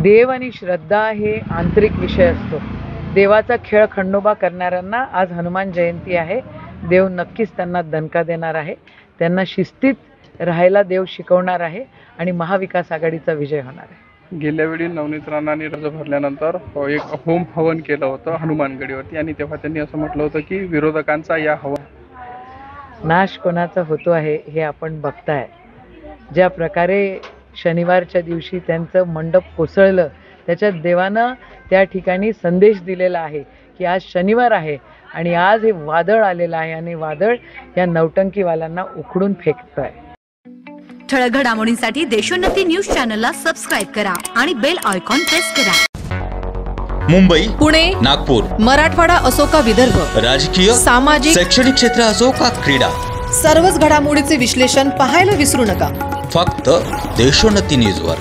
देव आणि श्रद्धा हे आंतरिक विषय असतो। देवाचा खेळ खंडोबा करणाऱ्यांना आज हनुमान जयंती आहे। देव नक्कीच त्यांना दणका देणार आहे, त्यांना शिस्तीत राहायला देव शिकवणार आहे आणि महाविकास आघाडीचा विजय होणार आहे। गेल्या वेळी नवनीत राणांनी अर्ज भरल्यानंतर एक होम हवन केलं होतं हनुमानगडीवरती आणि तेव्हा त्यांनी असं म्हटलं होतं की विरोधकांचा या हवन नाश कोणाचा होतो आहे हे आपण बघताय। ज्या प्रकारे शनिवारच्या दिवशी त्यांचं मंडप कोसळलं, त्याच्यात देवानं त्या ठिकाणी संदेश दिलेला आहे की आज शनिवार आहे आणि आज हे वादळ आलेलं आहे आणि वादळ या नौटंकीवाल्यांना उखडून फेकतंय। ठळक घडामोडींसाठी देशोन्नती न्यूज चॅनलला सबस्क्राइब करा आणि बेल आयकॉन प्रेस करा। मुंबई, पुणे, नागपूर, मराठवाडा असो का विदर्भ, राजकीय, सामाजिक, शैक्षणिक क्षेत्र असो का क्रीडा, सर्वच घडामोडीचे विश्लेषण पाहायला विसरू नका। फक्त देशोन्नती न्यूजवर।